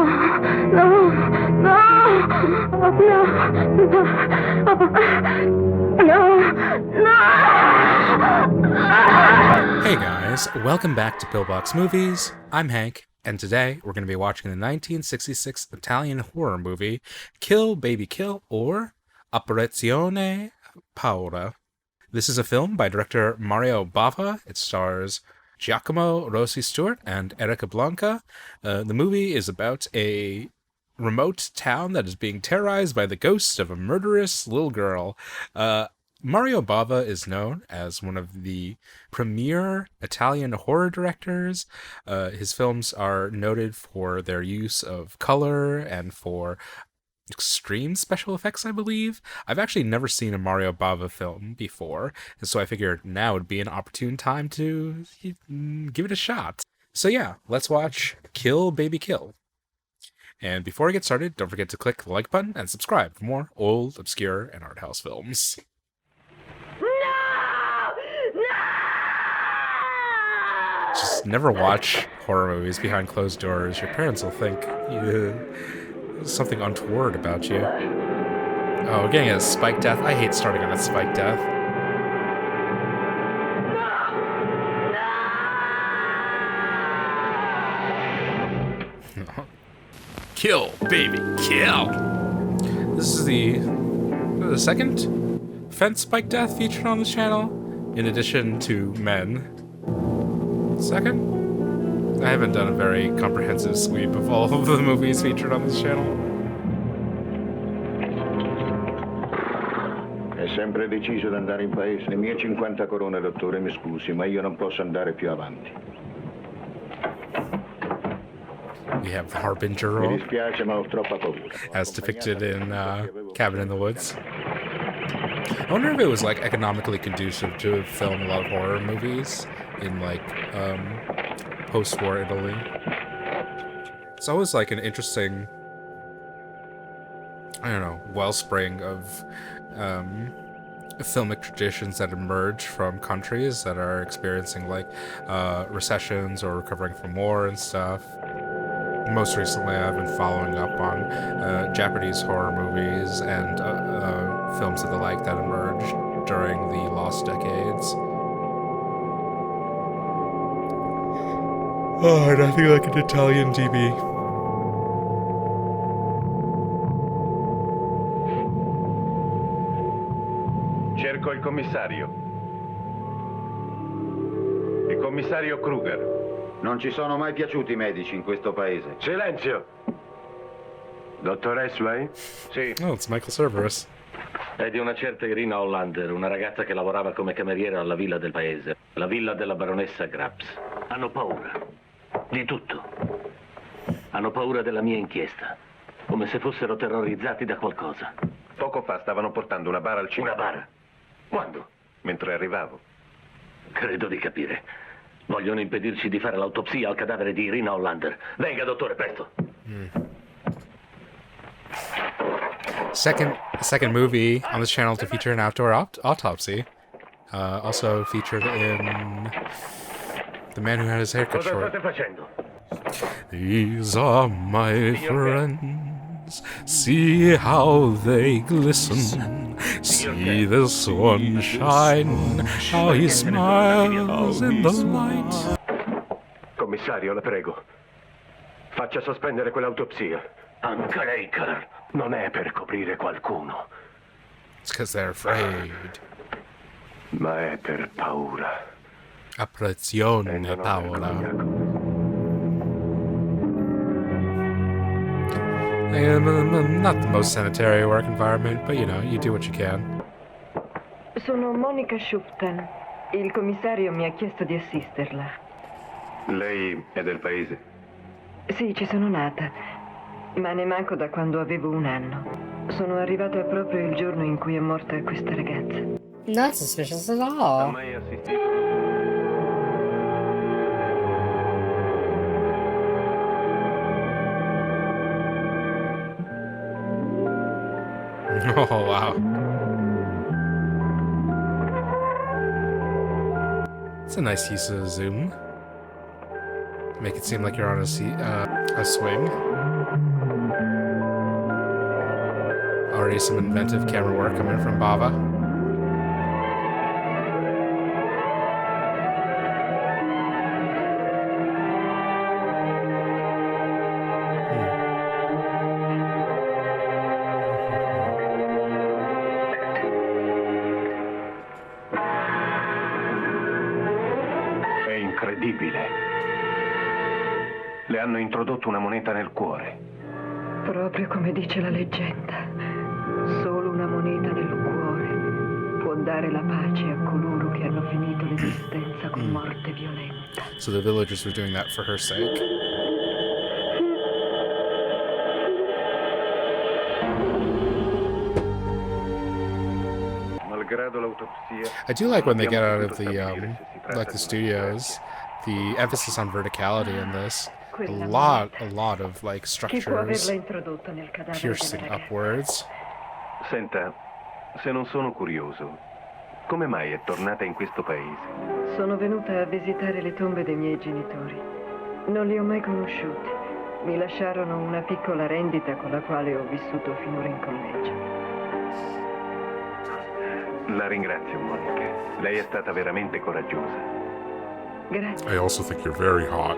Hey guys, welcome back to Pillbox Movies. I'm Hank, and today we're going to be watching the 1966 Italian horror movie Kill Baby Kill, or Operazione Paura. This is a film by director Mario Bava. It stars Giacomo, Rossi, Stuart, and Erika Blanc. The movie is about a remote town that is being terrorized by the ghost of a murderous little girl. Mario Bava is known as one of the premier Italian horror directors. His films are noted for their use of color and for extreme special effects, I believe. I've actually never seen a Mario Bava film before, and so I figured now would be an opportune time to give it a shot. So yeah, let's watch Kill Baby Kill. And before I get started, don't forget to click the like button and subscribe for more old, obscure, and art house films. Just never watch horror movies behind closed doors. Your parents will think there's something untoward about you. Oh, we're getting a spike death. I hate starting on a spike death. Kill, baby, kill! This is the second fence spike death featured on this channel, in addition to men. Second? I haven't done a very comprehensive sweep of all of the movies featured on this channel. È sempre deciso di andare in paese. Le mie 50 corone, dottore, mi scusi, ma io non posso andare più avanti. We have the Harbinger Mi role, dispiace, ma ho troppa paura. as depicted in Cabin in the Woods. I wonder if it was like economically conducive to film a lot of horror movies in like post-war Italy. It's always like an interesting, I don't know, wellspring of filmic traditions that emerge from countries that are experiencing like recessions or recovering from war and stuff. Most recently, I've been following up on Japanese horror movies and films of the like that emerged during the lost decades. Oh, nothing like an Italian DB. Cerco il commissario. Il commissario Kruger. Non ci sono mai piaciuti i medici in questo paese. Silenzio! Dottoressa lei? Sì. Oh, it's Michael Cerverus. È di una certa Irina Hollander, una ragazza che lavorava come cameriera alla villa del paese, la villa della baronessa Grabs. Hanno paura. Di tutto. Hanno paura della mia inchiesta. Come se fossero terrorizzati da qualcosa. Poco fa stavano portando una bara al cinema. Una bara? Quando? Mentre arrivavo. Credo di capire. Vogliono impedirci di fare l'autopsia al cadavere di Irina Hollander. Venga, dottore, presto. Second movie on this channel to feature an outdoor autopsy. Also featured in The Man Who Had His Hair Cut Cosa Short. state facendo? These are my friends. See how they glisten. See the sun shine. How he smiles in the light. Commissario, la prego. Faccia sospendere quell'autopsia. Anche lei, Carl. Non è per coprire qualcuno, It's because they're afraid. ma è per paura. Operazione non ho Paura. vergogna. Not the most sanitary work environment, but you know, you do what you can. Sono Monica Shupton. Il commissario mi ha chiesto di assisterla. Lei è del paese? Sì, ci sono nata, ma ne manco da quando avevo 1 anno. Sono arrivata proprio il giorno in cui è morta questa ragazza. Not suspicious at Ha all. mai assistito? Oh, wow. It's a nice use of zoom. Make it seem like you're on a swing. Already some inventive camera work coming from Bava. È incredibile. Le hanno introdotto una moneta nel cuore. Proprio come dice la leggenda, solo una moneta nel cuore può dare la pace a coloro che hanno finito l'esistenza con morte violenta. So the villagers were doing that for her sake. Malgrado l'autopsia. I do like when they get out of the studios, the emphasis on verticality in this. A lot of like Chi può averla structures introdotta nel cadavere piercing della ragazza? upwards. Senta, se non sono curioso, come mai è tornata in questo paese? Sono venuta a visitare le tombe dei miei genitori. Non li ho mai conosciuti. Mi lasciarono una piccola rendita con la quale ho vissuto finora in collegio. La ringrazio, Monica. Lei è stata veramente coraggiosa. Grazie. I also think you're very hot.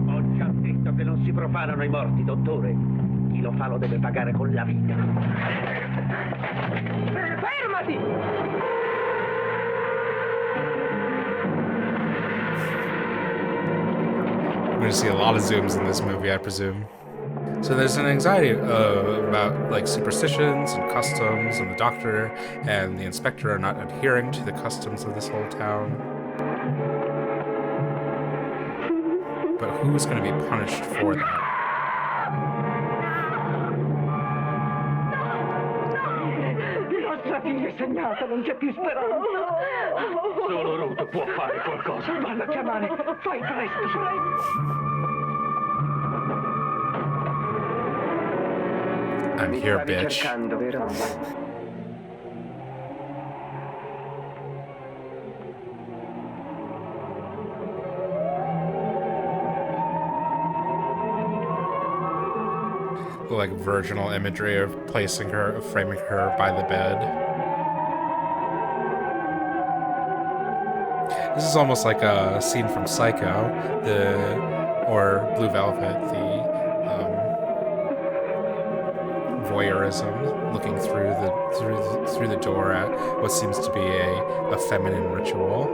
Ho già detto che non si profanano i morti, dottore. Chi lo fa lo deve pagare con la vita. Fermati! We're going to see a lot of zooms in this movie, I presume. So there's an anxiety about like superstitions and customs, and the doctor and the inspector are not adhering to the customs of this whole town. But who's going to be punished for that? Nostra figlia è segnata, non c'è più speranza. Solo Ruth può fare qualcosa. Valla a chiamare, fai presto. I'm here, bitch. Cercando, vero? The like virginal imagery of placing her, of framing her by the bed. This is almost like a scene from Psycho, or Blue Velvet, the voyeurism, looking through the door at what seems to be a feminine ritual.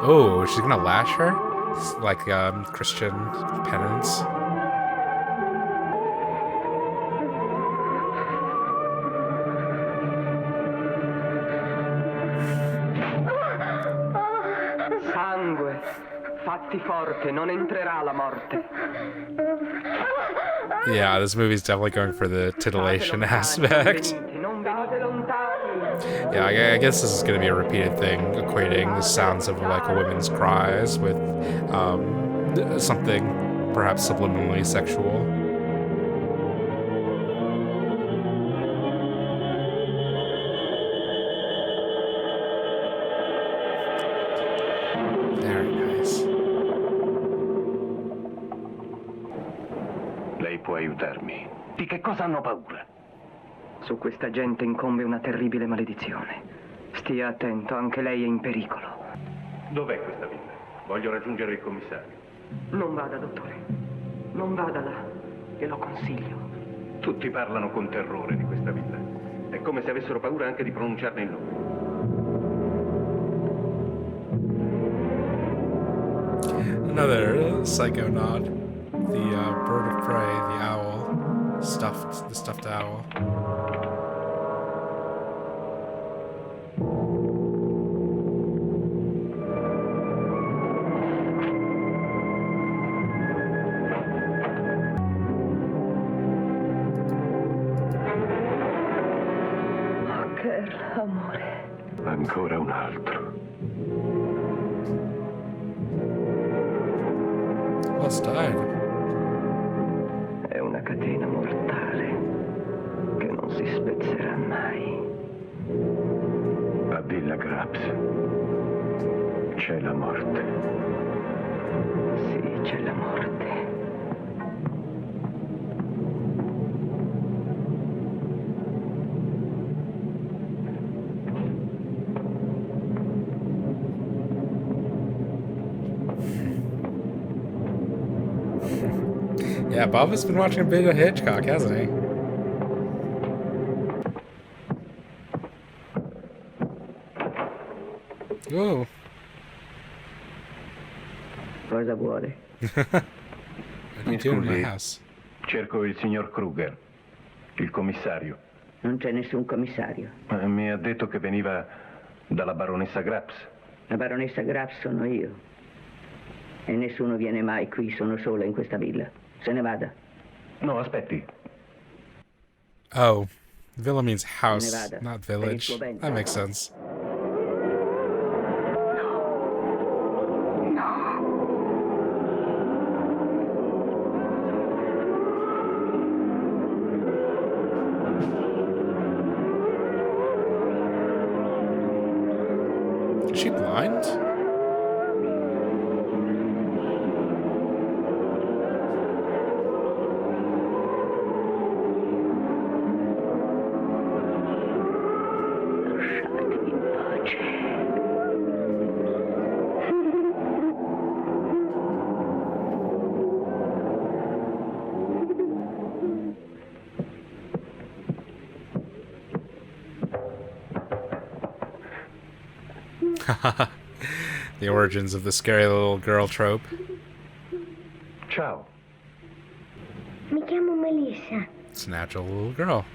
Oh, she's gonna lash her? It's like Christian penance. Sangue, fatti forte, non entrerà la morte. Yeah, this movie's definitely going for the titillation aspect. Yeah, I guess this is going to be a repeated thing, equating the sounds of like a woman's cries with something perhaps subliminally sexual. Very nice. Lei può aiutarmi. Di che cosa hanno paura? Su questa gente incombe una terribile maledizione. Stia attento, anche lei è in pericolo. Dov'è questa villa? Voglio raggiungere il commissario. Non vada, dottore. Non vada là. Glielo consiglio. Tutti parlano con terrore di questa villa. È come se avessero paura anche di pronunciarne il nome. Another psycho nod. The bird of prey, the owl, the stuffed owl. Amore. Ancora un altro. Almost died. È una catena mortale che non si spezzerà mai. A Villa Grabs c'è la morte. Sì, c'è la morte. Yeah, Bava's been watching a bit of Hitchcock, hasn't he? Whoa. Cosa vuole? What are you Mi doing in my scusi, house? cerco il signor Kruger, il commissario. Non c'è nessun commissario. Mi ha detto che veniva dalla baronessa Graps. La baronessa Graff sono io. E nessuno viene mai qui, sono sola in questa villa. Se ne vada. No, aspetti. Oh, villa means house, Nevada. not village. That makes sense. Is she blind? Lasciatemi in pace. The origins of the scary little girl trope. Ciao. Mi chiamo Melissa. It's a natural little girl.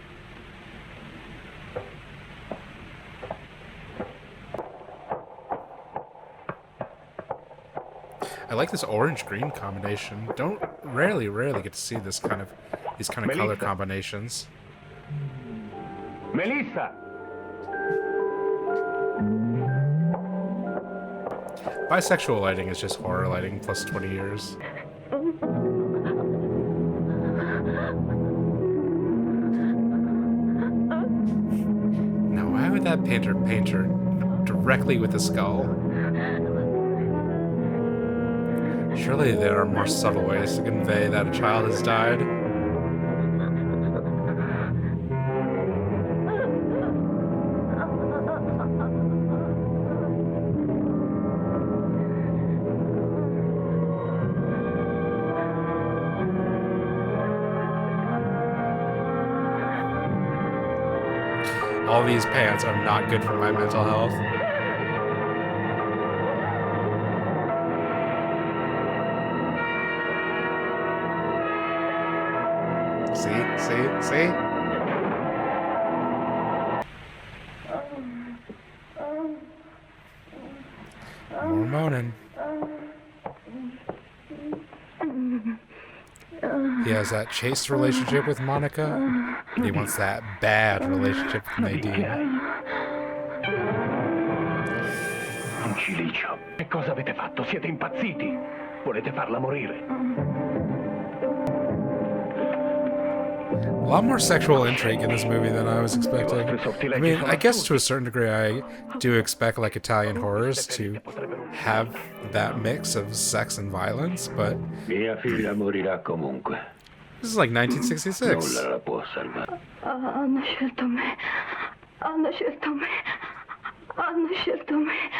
I like this orange-green combination. Don't rarely get to see these kind of color Melissa. combinations. Melissa! Bisexual lighting is just horror lighting plus 20 years. Now, why would that painter paint her directly with the skull? Surely there are more subtle ways to convey that a child has died. All these pants are not good for my mental health. See? More moaning. He has that chaste relationship with Monica, and he wants that bad relationship with Nadine. Infelicio. Che cosa avete fatto? Siete impazziti? Volete farla morire? A lot more sexual intrigue in this movie than I was expecting. I mean, I guess to a certain degree I do expect like Italian horrors to have that mix of sex and violence, but Mia figlia morirà comunque. this is like 1966. Nulla la può salvare. Hanno scelto me. Hanno scelto me. Hanno scelto me.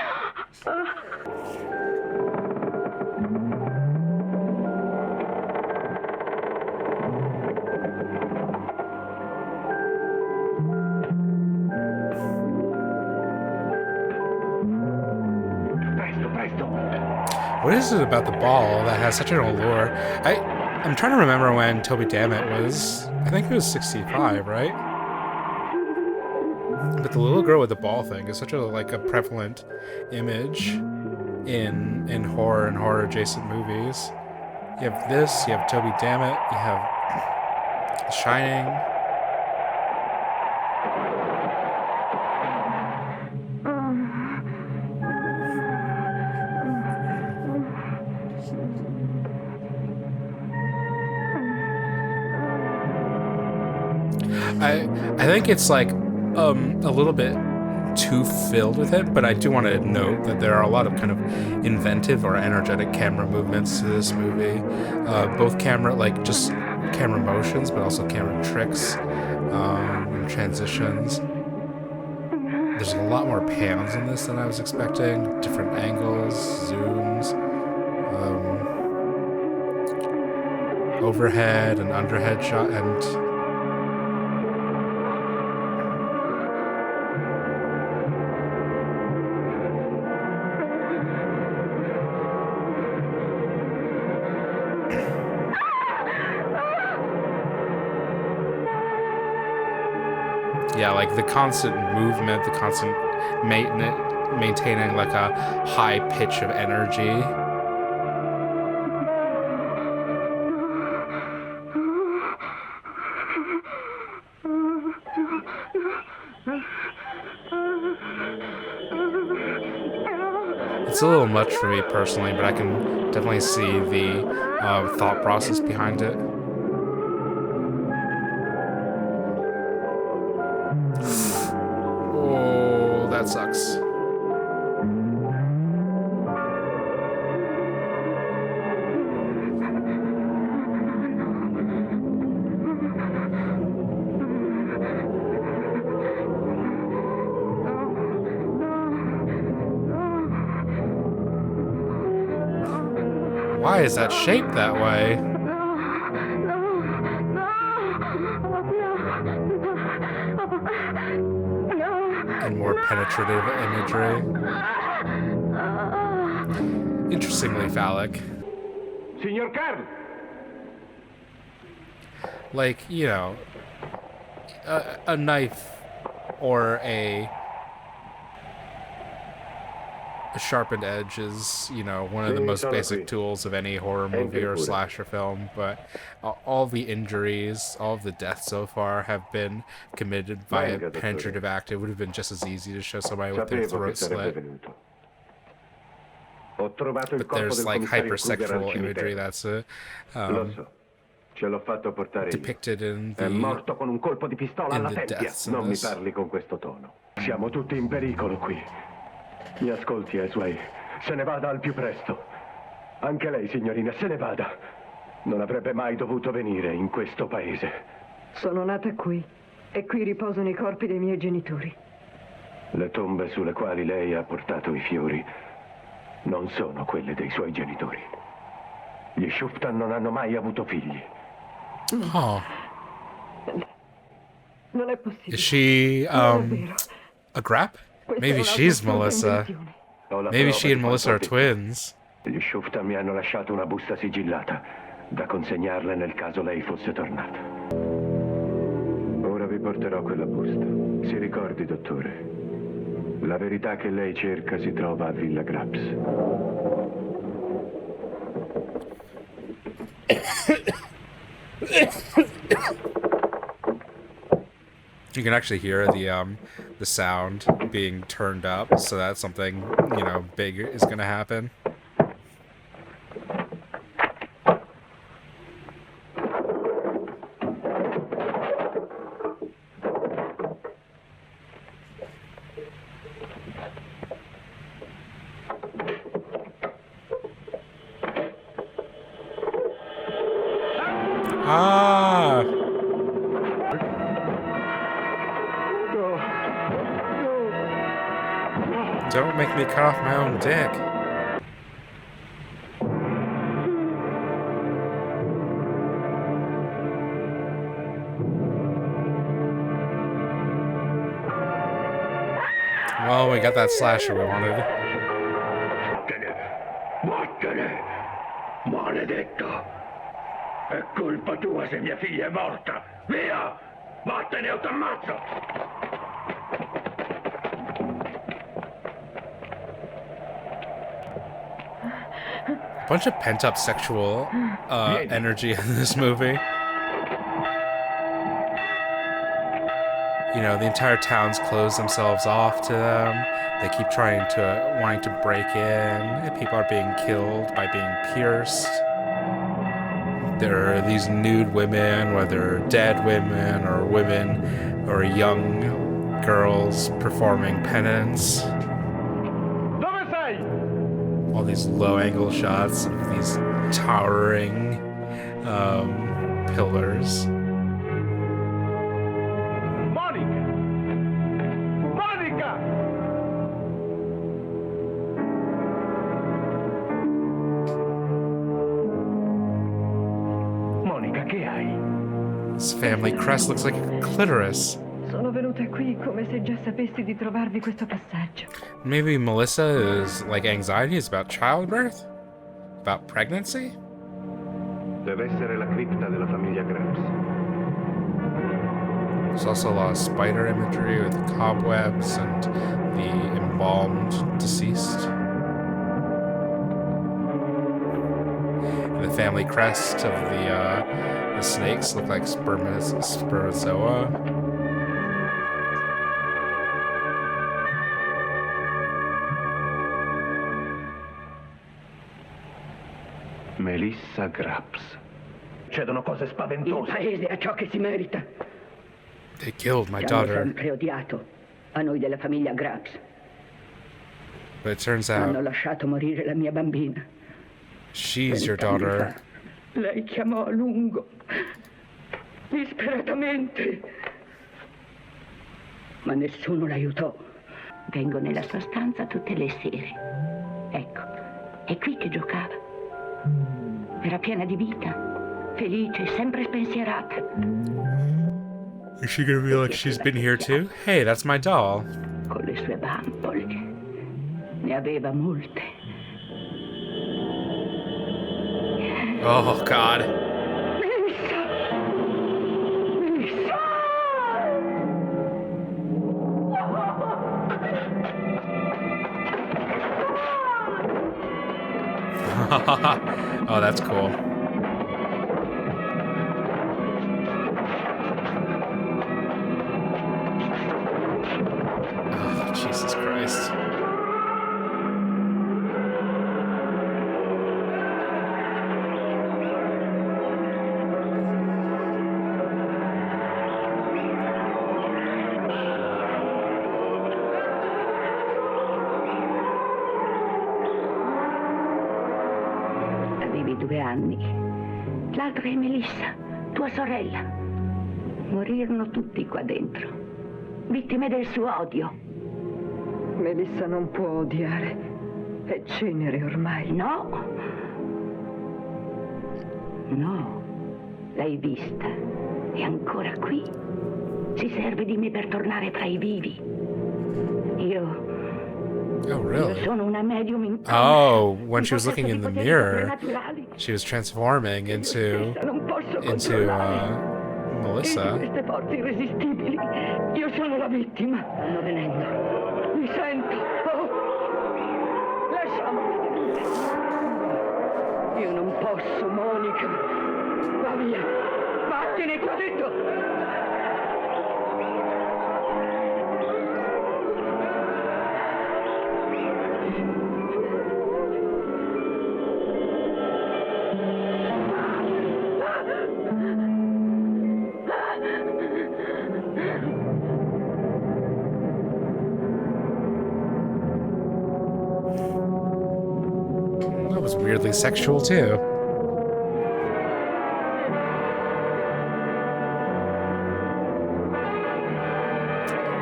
What is it about the ball that has such an allure? I'm trying to remember when Toby Dammit was. I think it was 65, right? But the little girl with the ball thing is such a prevalent image in horror and horror adjacent movies. You have this, you have Toby Dammit, you have The Shining. I think it's like a little bit too filled with it, but I do want to note that there are a lot of kind of inventive or energetic camera movements to this movie. Both camera motions, but also camera tricks, and transitions. There's a lot more pans in this than I was expecting. Different angles, zooms. overhead and underhead shot, and yeah, like the constant movement, the constant maintaining like a high pitch of energy. It's a little much for me personally, but I can definitely see the thought process behind it. Oh, that sucks. Why is that shaped that way? And more penetrative imagery. Interestingly phallic. Signor Carl! Like, you know, a knife or a sharpened edge is, you know, one of the most basic tools of any horror movie or slasher film, but all the injuries, all of the deaths so far have been committed by a penetrative act. It would have been just as easy to show somebody with their throat slit. But there's like hypersexual imagery that's depicted in the deaths in Non mi this. parli con questo tono. Siamo tutti in pericolo qui. Mi ascolti, Esway. Se ne vada al più presto. Anche lei, signorina, se ne vada. Non avrebbe mai dovuto venire in questo paese. Sono nata qui e qui riposano i corpi dei miei genitori. Le tombe sulle quali lei ha portato i fiori non sono quelle dei suoi genitori. Gli Shuftan non hanno mai avuto figli. Oh. Non è possibile. Is she Non è vero. a Grap? Questa Maybe è una she's assoluta Melissa. invenzione. Ho la Maybe prova she di and Melissa are quanto ho detto. twins. Gli Shuftan mi hanno lasciato una busta sigillata da consegnarle nel caso lei fosse tornata. Ora vi porterò quella busta. Si ricordi, dottore, la verità che lei cerca si trova a Villa Grapes. You can actually hear the sound being turned up, so that something, you know, big is gonna happen. Ah! Don't make me cut off my own dick. Well, we got that slasher we wanted. Vattene! Maledetto! È colpa tua se mia figlia è morta! Via! Vattene o t'ammazzo! Bunch of pent-up sexual energy in this movie. You know, the entire town's closed themselves off to them. They keep wanting to break in. And people are being killed by being pierced. There are these nude women, whether dead women or young girls performing penance. All these low-angle shots of these towering pillars. Che hai? This family crest looks like a clitoris. Sono venuta qui come se già sapessi di trovarvi questo passaggio. Maybe Melissa is like anxiety is about childbirth? About pregnancy? Deve essere la cripta della famiglia Grabs. There's also a lot of spider imagery with cobwebs and the embalmed deceased. The family crest of the snakes look like spermatozoa. Melissa Grabs. Succedono cose Il spaventose. paese ha ciò che si merita. They killed my Ci hanno daughter. sempre odiato, a noi della famiglia Grabs. But it turns Hanno out lasciato morire la mia bambina. she's your 20 anni daughter. fa. Lei chiamò a lungo, disperatamente. Ma nessuno l'aiutò. Vengo nella sua stanza tutte le sere. Ecco, è qui che giocava. Era piena di vita, felice, sempre spensierata. Is she gonna be like she's been here too? Hey, that's my doll. Con le sue bambole. Ne aveva molte. Oh God. Oh, that's cool. Oh, Jesus Christ. Avevi 2 anni. L'altra è Melissa, tua sorella. Morirono tutti qua dentro, vittime del suo odio. Melissa non può odiare. È cenere ormai. No. No. L'hai vista. È ancora qui. Si serve di me per tornare fra i vivi. Io Oh, really? sono una medium in coma. Oh, when she was In looking in the possesso di poteri mirror, soprannaturali. she was transforming into Non posso controllare. Melissa. Queste forze irresistibili. Io sono la vittima. Stanno venendo. Mi sento. Oh. Lasciamoli. Io non posso, Monica. Va via. Vattene, ti ho detto. That was weirdly sexual too.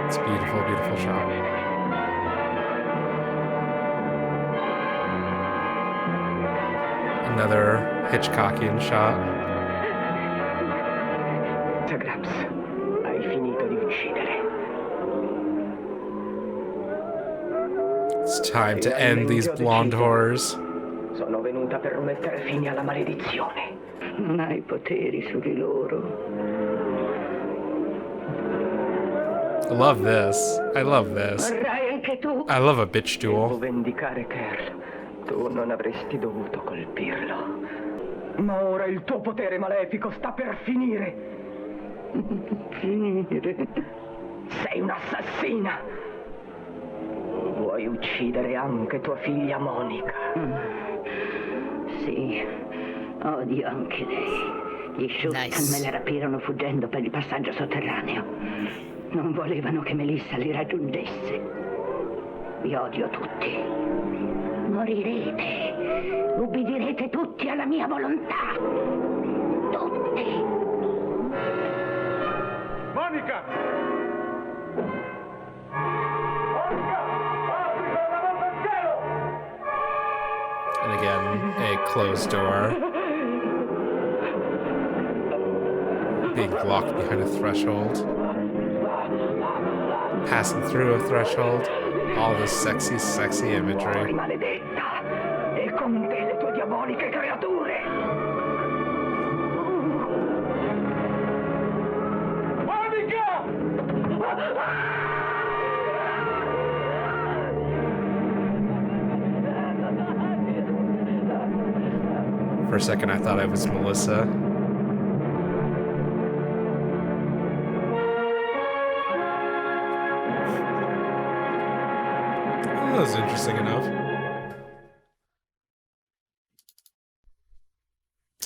It's a beautiful, beautiful shot. Another Hitchcockian shot. Grabs, hai finito di uccidere. It's time to end these blonde horrors. Sono venuta per mettere fine alla maledizione. Non hai poteri su di loro. I love this. I love this. Vorrai anche tu. I love a bitch Devo duel. vendicare Carl. Tu non avresti dovuto colpirlo. Ma ora il tuo potere malefico sta per finire. Finire. Sei un'assassina. Vuoi uccidere anche tua figlia Monica? Sì, odio anche lei. Gli Schuttan me la rapirono fuggendo per il passaggio sotterraneo. Non volevano che Melissa li raggiungesse. Vi odio tutti. Morirete. Ubbidirete tutti alla mia volontà. Tutti. Monica! And again, a closed door. being blocked behind a threshold, passing through a threshold, all this sexy, sexy imagery. Maledetta! E con te le tue diaboliche creature! For a second, I thought it was Melissa. That was interesting enough.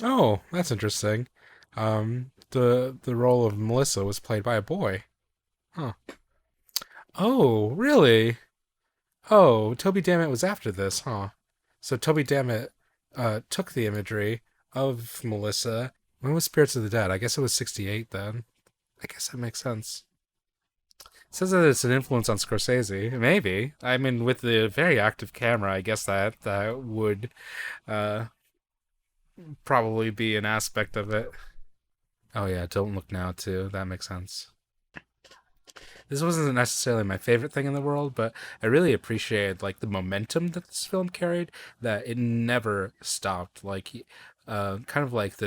Oh, that's interesting. The role of Melissa was played by a boy. Huh. Oh, really? Oh, Toby Dammit was after this, huh? So Toby Dammit took the imagery of Melissa. When was Spirits of the Dead? I guess it was 68 then. I guess that makes sense. It says that it's an influence on Scorsese. Maybe. I mean, with the very active camera, I guess that would probably be an aspect of it. Oh yeah, Don't Look Now too. That makes sense. This wasn't necessarily my favorite thing in the world, but I really appreciated like the momentum that this film carried. That it never stopped. Like, kind of like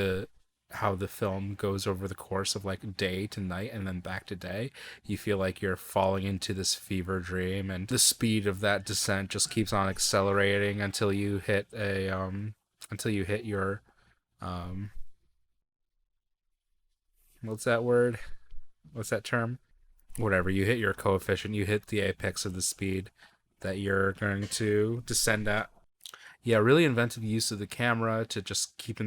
how the film goes over the course of like day to night and then back to day. You feel like you're falling into this fever dream, and the speed of that descent just keeps on accelerating until you hit your what's that word? What's that term? Whatever, you hit your coefficient, you hit the apex of the speed that you're going to descend at. Yeah, really inventive use of the camera to just keep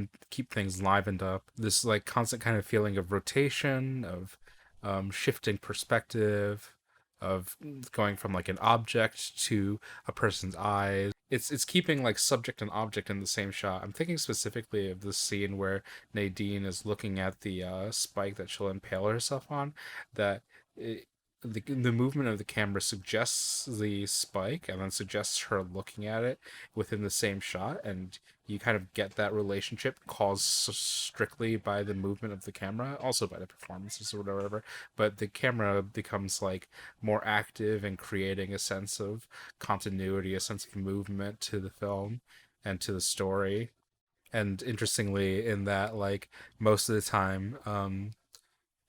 things livened up. This like constant kind of feeling of rotation, of shifting perspective, of going from like an object to a person's eyes. It's keeping like subject and object in the same shot. I'm thinking specifically of the scene where Nadine is looking at the spike that she'll impale herself on. That the movement of the camera suggests the spike and then suggests her looking at it within the same shot, and you kind of get that relationship caused strictly by the movement of the camera, also by the performances or whatever, but the camera becomes like more active in creating a sense of continuity, a sense of movement to the film and to the story. And interestingly, in that, like, most of the time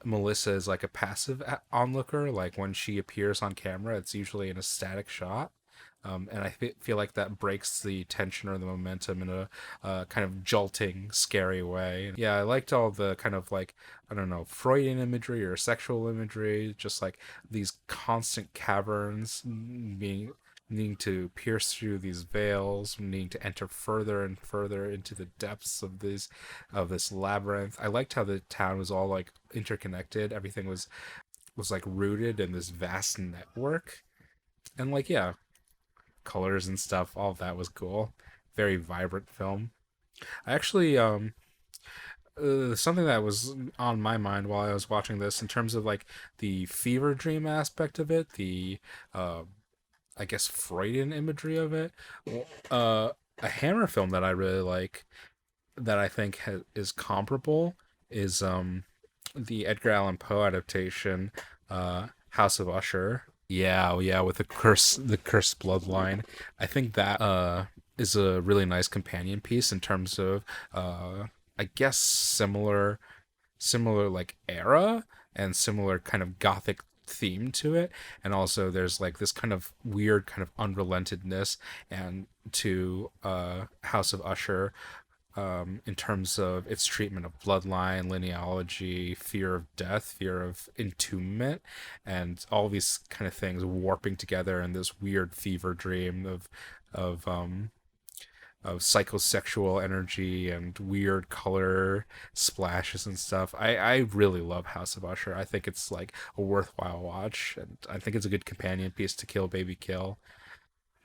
Melissa is like a passive onlooker. Like when she appears on camera, it's usually in a static shot. And I feel like that breaks the tension or the momentum in a kind of jolting, scary way. Yeah, I liked all the kind of like, I don't know, Freudian imagery or sexual imagery, just like these constant caverns needing to pierce through these veils, needing to enter further and further into the depths of this labyrinth. I liked how the town was all like interconnected. Everything was like rooted in this vast network. And like, yeah, colors and stuff, all of that was cool. Very vibrant film. I actually something that was on my mind while I was watching this in terms of like the fever dream aspect of it, the I guess Freudian imagery of it. A Hammer film that I really like, that I think is comparable, is the Edgar Allan Poe adaptation, House of Usher. Yeah, with the cursed bloodline. I think that is a really nice companion piece in terms of I guess similar like era and similar kind of gothic theme to it, and also there's like this kind of weird kind of unrelentedness and to House of Usher in terms of its treatment of bloodline, linealogy, fear of death, fear of entombment, and all these kind of things warping together in this weird fever dream of psychosexual energy and weird color splashes and stuff. I really love House of Usher. I think it's like a worthwhile watch, and I think it's a good companion piece to Kill Baby Kill.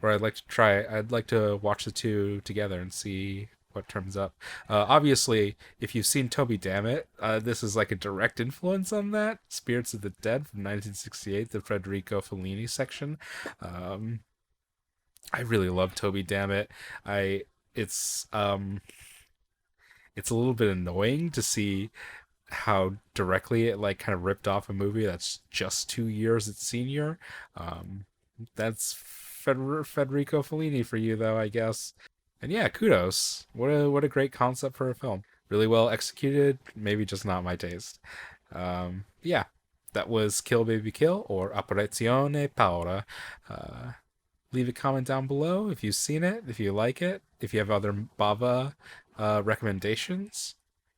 Or I'd like to watch the two together and see what turns up. Obviously, if you've seen Toby Dammit, this is like a direct influence on that. Spirits of the Dead from 1968, the Federico Fellini section. I really love Toby Dammit. It's a little bit annoying to see how directly it like kind of ripped off a movie that's just 2 years its senior. That's Federico Fellini for you, though, I guess. And yeah, kudos. What a great concept for a film. Really well executed. Maybe just not my taste. Yeah, that was Kill Baby Kill, or Apparizione Paura. Leave a comment down below if you've seen it, if you like it, if you have other Bava recommendations.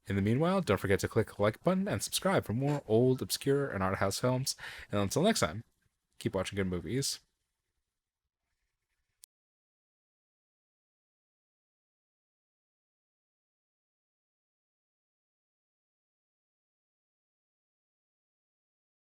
In the meanwhile, don't forget to click the like button and subscribe for more old, obscure, and art house films. And until next time, keep watching good movies.